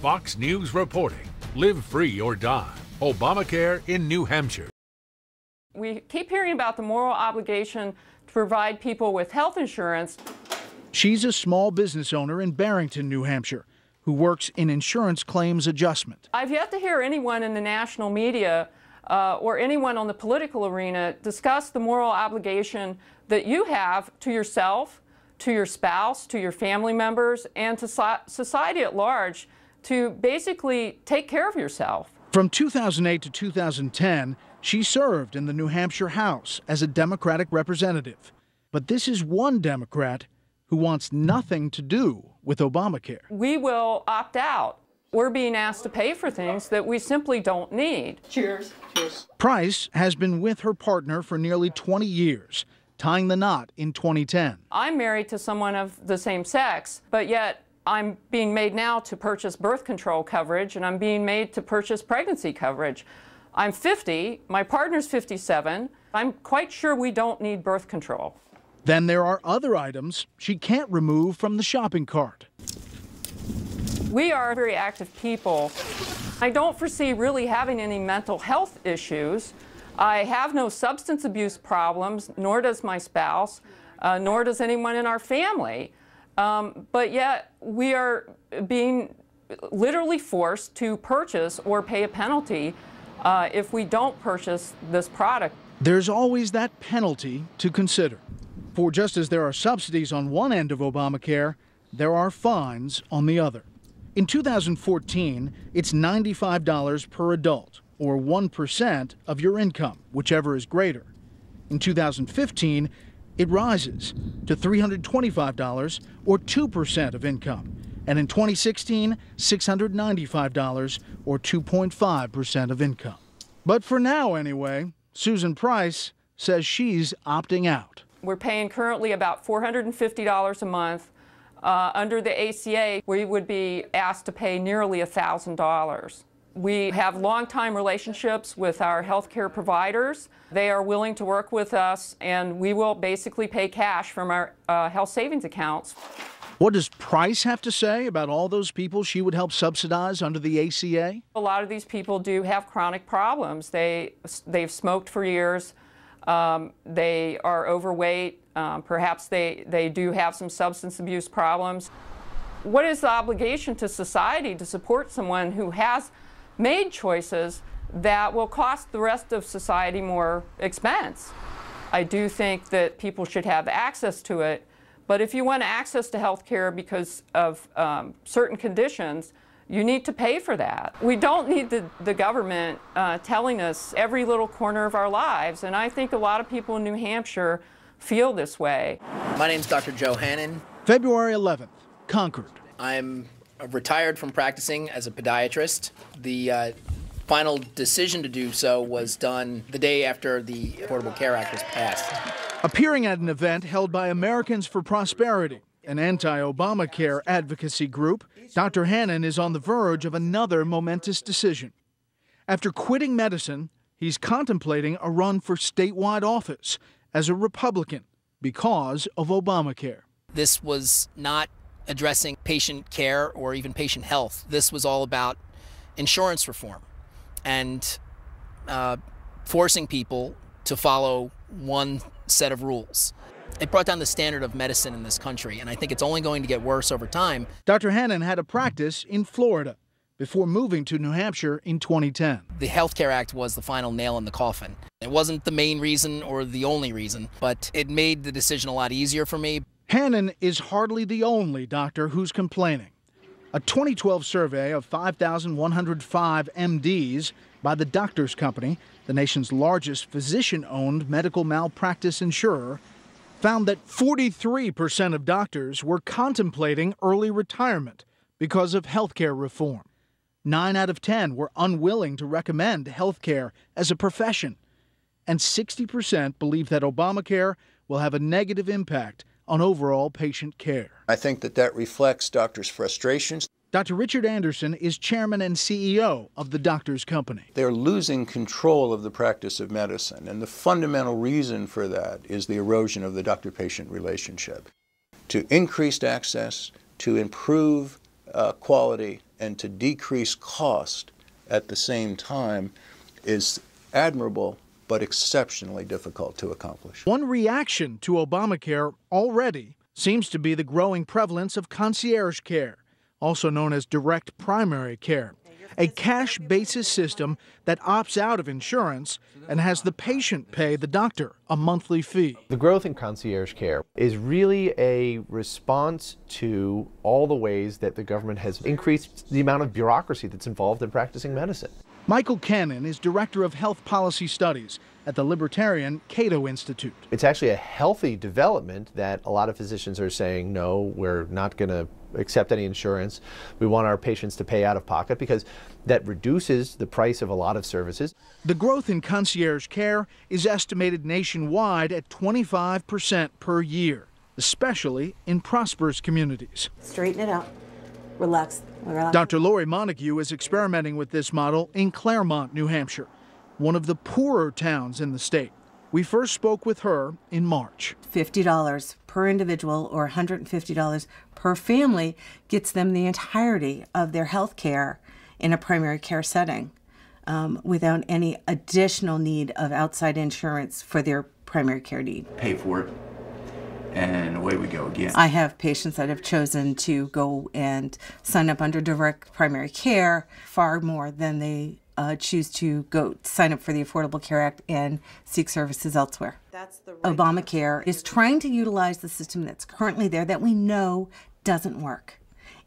Fox News reporting. Live free or die. Obamacare in New Hampshire. We keep hearing about the moral obligation to provide people with health insurance. She's a small business owner in Barrington, New Hampshire, who works in insurance claims adjustment. I've yet to hear anyone in the national media or anyone on the political arena discuss the moral obligation that you have to yourself, to your spouse, to your family members, and to society at large to basically take care of yourself. From 2008 to 2010, she served in the New Hampshire House as a Democratic representative. But this is one Democrat who wants nothing to do with Obamacare. We will opt out. We're being asked to pay for things that we simply don't need. Cheers. Cheers. Price has been with her partner for nearly 20 years, tying the knot in 2010. I'm married to someone of the same sex, but yet I'm being made now to purchase birth control coverage, and I'm being made to purchase pregnancy coverage. I'm 50, my partner's 57. I'm quite sure we don't need birth control. Then there are other items she can't remove from the shopping cart. We are very active people. I don't foresee really having any mental health issues. I have no substance abuse problems, nor does my spouse, nor does anyone in our family. But yet we are being literally forced to purchase or pay a penalty if we don't purchase this product. There's always that penalty to consider. For just as there are subsidies on one end of Obamacare, there are fines on the other. In 2014, it's $95 per adult, or 1% of your income, whichever is greater. In 2015, it rises to $325, or 2% of income. And in 2016, $695, or 2.5% of income. But for now, anyway, Susan Price says she's opting out. We're paying currently about $450 a month. Under the ACA, we would be asked to pay nearly $1,000. We have long-time relationships with our health care providers. They are willing to work with us, and we will basically pay cash from our health savings accounts. What does Price have to say about all those people she would help subsidize under the ACA? A lot of these people do have chronic problems. They've smoked for years. They are overweight. Perhaps they do have some substance abuse problems. What is the obligation to society to support someone who has made choices that will cost the rest of society more expense? I do think that people should have access to it, but if you want access to health care because of certain conditions, you need to pay for that. We don't need the government telling us every little corner of our lives, and I think a lot of people in New Hampshire feel this way. My name's Dr. Joe Hannon. February 11th, Concord. I'm retired from practicing as a podiatrist. The final decision to do so was done the day after the Affordable Care Act was passed. Appearing at an event held by Americans for Prosperity, an anti-Obamacare advocacy group, Dr. Hannon is on the verge of another momentous decision. After quitting medicine, he's contemplating a run for statewide office as a Republican because of Obamacare. This was not addressing patient care or even patient health. This was all about insurance reform and forcing people to follow one set of rules. It brought down the standard of medicine in this country, and I think it's only going to get worse over time. Dr. Hannon had a practice in Florida before moving to New Hampshire in 2010. The Health Care Act was the final nail in the coffin. It wasn't the main reason or the only reason, but it made the decision a lot easier for me. Hannon is hardly the only doctor who's complaining. A 2012 survey of 5,105 MDs by the Doctors Company, the nation's largest physician-owned medical malpractice insurer, found that 43% of doctors were contemplating early retirement because of health care reform. 9 out of 10 were unwilling to recommend health care as a profession. And 60% believe that Obamacare will have a negative impact on overall patient care. I think that reflects doctors' frustrations. Dr. Richard Anderson is chairman and CEO of the Doctors Company. They're losing control of the practice of medicine, and the fundamental reason for that is the erosion of the doctor-patient relationship. To increase access, to improve quality, and to decrease cost at the same time is admirable but exceptionally difficult to accomplish. One reaction to Obamacare already seems to be the growing prevalence of concierge care, also known as direct primary care, a cash basis system that opts out of insurance and has the patient pay the doctor a monthly fee. The growth in concierge care is really a response to all the ways that the government has increased the amount of bureaucracy that's involved in practicing medicine. Michael Cannon is Director of Health Policy Studies at the libertarian Cato Institute. It's actually a healthy development that a lot of physicians are saying, no, we're not going to accept any insurance. We want our patients to pay out of pocket, because that reduces the price of a lot of services. The growth in concierge care is estimated nationwide at 25% per year, especially in prosperous communities. Straighten it out. Relax. Dr. Lori Montague is experimenting with this model in Claremont, New Hampshire, one of the poorer towns in the state. We first spoke with her in March. $50 per individual or $150 per family gets them the entirety of their health care in a primary care setting without any additional need of outside insurance for their primary care need. Pay for it, and away we go again. I have patients that have chosen to go and sign up under direct primary care far more than they choose to go sign up for the Affordable Care Act and seek services elsewhere. Obamacare is trying to utilize the system that's currently there that we know doesn't work.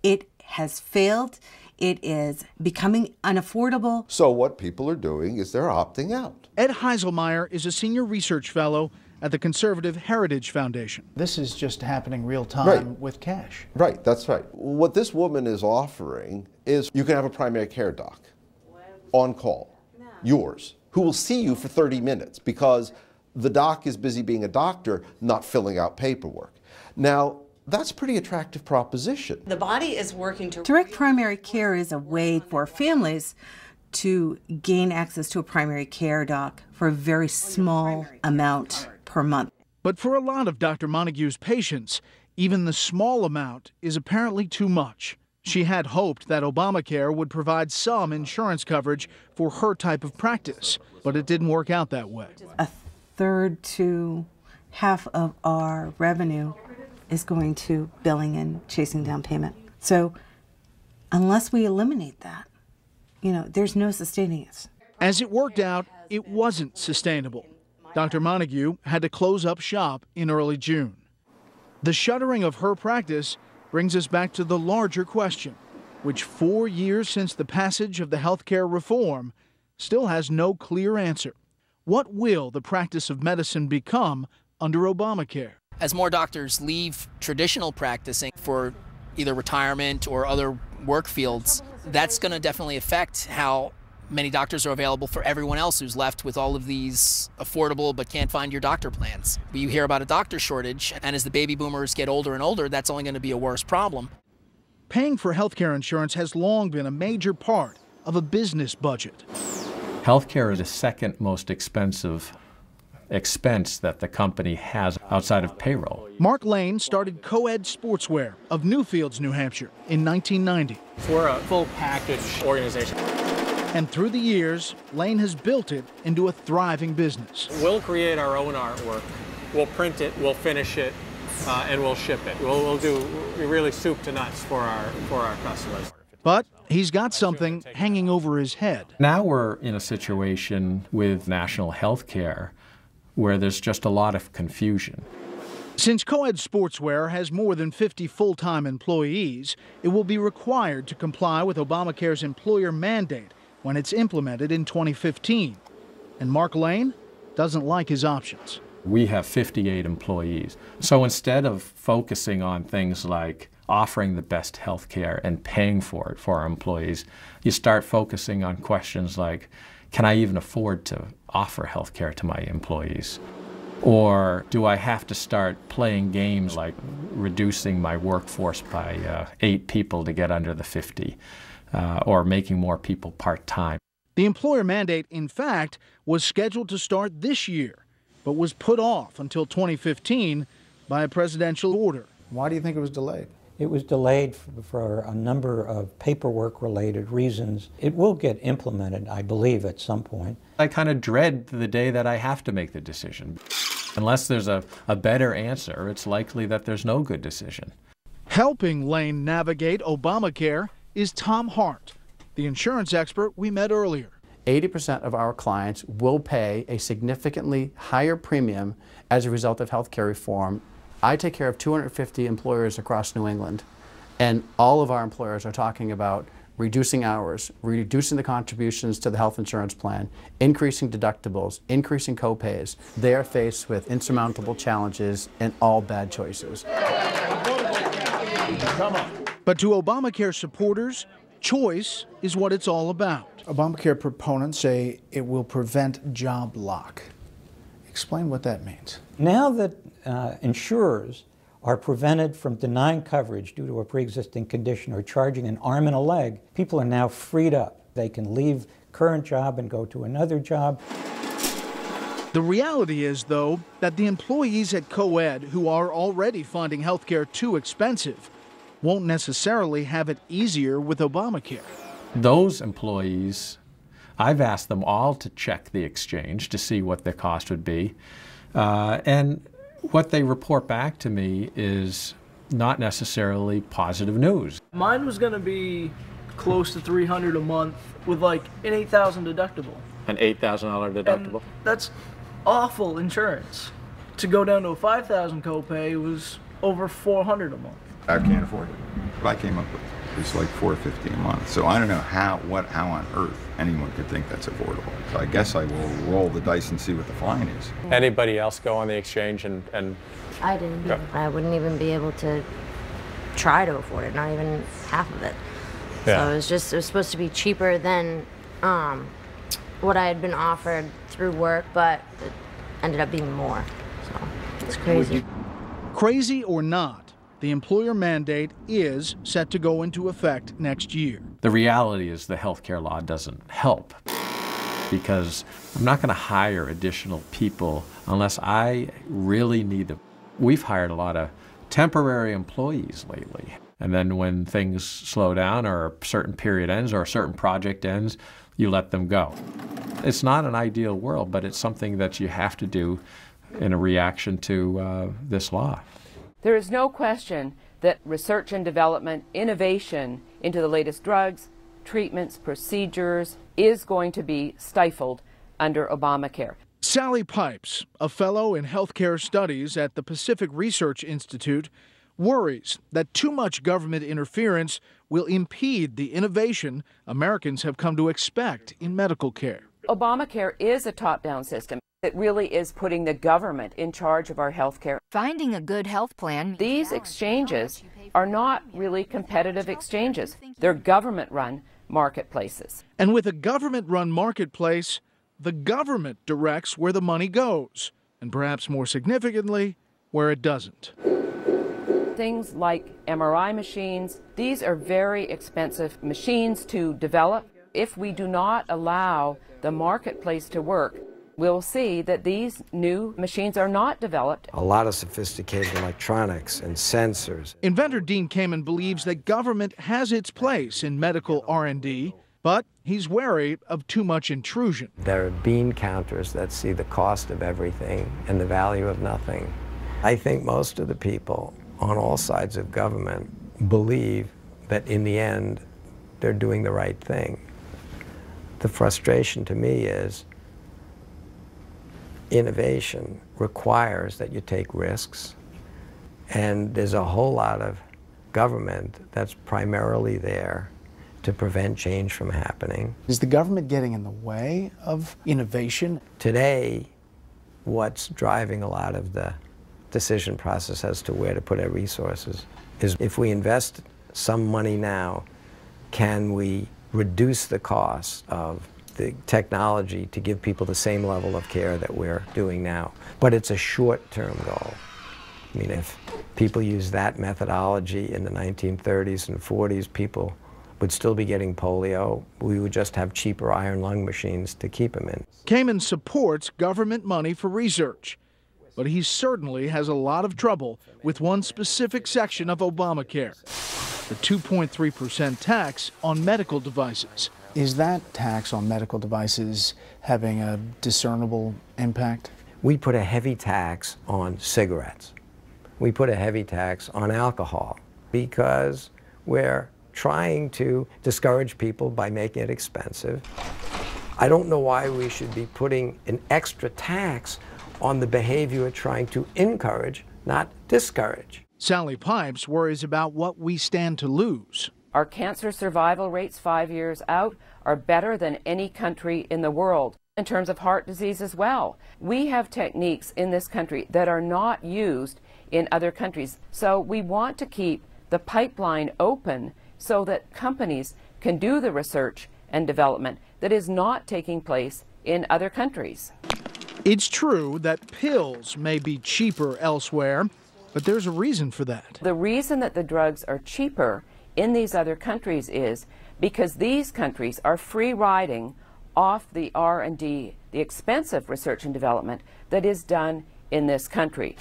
It has failed. It is becoming unaffordable. So what people are doing is they're opting out. Ed Heiselmeyer is a senior research fellow at the Conservative Heritage Foundation. This is just happening real time with cash. Right, that's right. What this woman is offering is you can have a primary care doc on call, yours, who will see you for 30 minutes because the doc is busy being a doctor, not filling out paperwork. Now, that's a pretty attractive proposition. The body is working to... Direct primary care is a way for families to gain access to a primary care doc for a very small amount per month. But for a lot of Dr. Montague's patients, even the small amount is apparently too much. She had hoped that Obamacare would provide some insurance coverage for her type of practice, but it didn't work out that way. A third to half of our revenue is going to billing and chasing down payment. So unless we eliminate that, there's no sustaining it. As it worked out, it wasn't sustainable. Dr. Montague had to close up shop in early June. The shuttering of her practice brings us back to the larger question, which 4 years since the passage of the healthcare reform still has no clear answer. What will the practice of medicine become under Obamacare? As more doctors leave traditional practicing for either retirement or other work fields, that's going to definitely affect how many doctors are available for everyone else who's left with all of these affordable but can't find your doctor plans. You hear about a doctor shortage, and as the baby boomers get older and older, that's only going to be a worse problem. Paying for healthcare insurance has long been a major part of a business budget. Healthcare is the second most expensive expense that the company has outside of payroll. Mark Lane started Co-Ed Sportswear of Newfields, New Hampshire in 1990. We're a full package organization. And through the years, Lane has built it into a thriving business. We'll create our own artwork. We'll print it, we'll finish it, and we'll ship it. We'll do really soup to nuts for our customers. But he's got something hanging over his head. Now we're in a situation with national health care where there's just a lot of confusion. Since Co-Ed Sportswear has more than 50 full-time employees, it will be required to comply with Obamacare's employer mandate when it's implemented in 2015. And Mark Lane doesn't like his options. We have 58 employees. So instead of focusing on things like offering the best health care and paying for it for our employees, you start focusing on questions like, can I even afford to offer health care to my employees? Or do I have to start playing games like reducing my workforce by 8 people to get under the 50? Or making more people part-time. The employer mandate, in fact, was scheduled to start this year, but was put off until 2015 by a presidential order. Why do you think it was delayed? It was delayed for a number of paperwork-related reasons. It will get implemented, I believe, at some point. I kind of dread the day that I have to make the decision. Unless there's a better answer, it's likely that there's no good decision. Helping Lane navigate Obamacare is Tom Hart, the insurance expert we met earlier. 80% of our clients will pay a significantly higher premium as a result of health care reform. I take care of 250 employers across New England, and all of our employers are talking about reducing hours, reducing the contributions to the health insurance plan, increasing deductibles, increasing co-pays. They are faced with insurmountable challenges and all bad choices. But to Obamacare supporters, choice is what it's all about. Obamacare proponents say it will prevent job lock. Explain what that means. Now that insurers are prevented from denying coverage due to a pre-existing condition or charging an arm and a leg, people are now freed up. They can leave current job and go to another job. The reality is, though, that the employees at co-ed who are already finding health care too expensive won't necessarily have it easier with Obamacare. Those employees, I've asked them all to check the exchange to see what their cost would be. And what they report back to me is not necessarily positive news. Mine was going to be close to $300 a month with like an $8,000 deductible. An $8,000 deductible? And that's awful insurance. To go down to a $5,000 copay was over $400 a month. I can't afford it. What I came up with was like $450 a month. So I don't know how on earth anyone could think that's affordable. So I guess I will roll the dice and see what the fine is. Anybody else go on the exchange and I didn't. Go. I wouldn't even be able to try to afford it, not even half of it. Yeah. So it was supposed to be cheaper than what I had been offered through work, but it ended up being more. So it's crazy. Crazy or not, the employer mandate is set to go into effect next year. The reality is the health care law doesn't help, because I'm not going to hire additional people unless I really need them. We've hired a lot of temporary employees lately, and then when things slow down or a certain period ends or a certain project ends, you let them go. It's not an ideal world, but it's something that you have to do in a reaction to this law. There is no question that research and development, innovation into the latest drugs, treatments, procedures is going to be stifled under Obamacare. Sally Pipes, a fellow in healthcare studies at the Pacific Research Institute, worries that too much government interference will impede the innovation Americans have come to expect in medical care. Obamacare is a top-down system. It really is putting the government in charge of our health care. Finding a good health plan. These exchanges are not really competitive exchanges. They're government-run marketplaces. And with a government-run marketplace, the government directs where the money goes, and perhaps more significantly, where it doesn't. Things like MRI machines, these are very expensive machines to develop. If we do not allow the marketplace to work, we'll see that these new machines are not developed. A lot of sophisticated electronics and sensors. Inventor Dean Kamen believes that government has its place in medical R&D, but he's wary of too much intrusion. There are bean counters that see the cost of everything and the value of nothing. I think most of the people on all sides of government believe that in the end they're doing the right thing. The frustration to me is innovation requires that you take risks, and there's a whole lot of government that's primarily there to prevent change from happening. Is the government getting in the way of innovation? Today, what's driving a lot of the decision process as to where to put our resources is if we invest some money now, can we reduce the cost of the technology to give people the same level of care that we're doing now? But it's a short-term goal. I mean, if people use that methodology in the 1930s and 40s, people would still be getting polio. We would just have cheaper iron lung machines to keep them in. Kamen supports government money for research. but he certainly has a lot of trouble with one specific section of Obamacare, the 2.3% tax on medical devices. Is that tax on medical devices having a discernible impact? We put a heavy tax on cigarettes. We put a heavy tax on alcohol because we're trying to discourage people by making it expensive. I don't know why we should be putting an extra tax on the behavior we're trying to encourage, not discourage. Sally Pipes worries about what we stand to lose. Our cancer survival rates 5 years out are better than any country in the world. In terms of heart disease as well, we have techniques in this country that are not used in other countries. So we want to keep the pipeline open so that companies can do the research and development that is not taking place in other countries. It's true that pills may be cheaper elsewhere, but there's a reason for that. The reason that the drugs are cheaper in these other countries is because these countries are free riding off the R&D, the expensive research and development that is done in this country.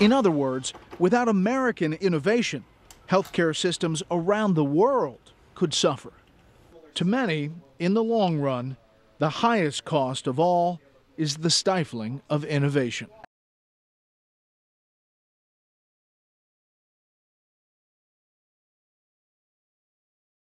In other words, without American innovation, healthcare systems around the world could suffer. To many, in the long run, the highest cost of all is the stifling of innovation.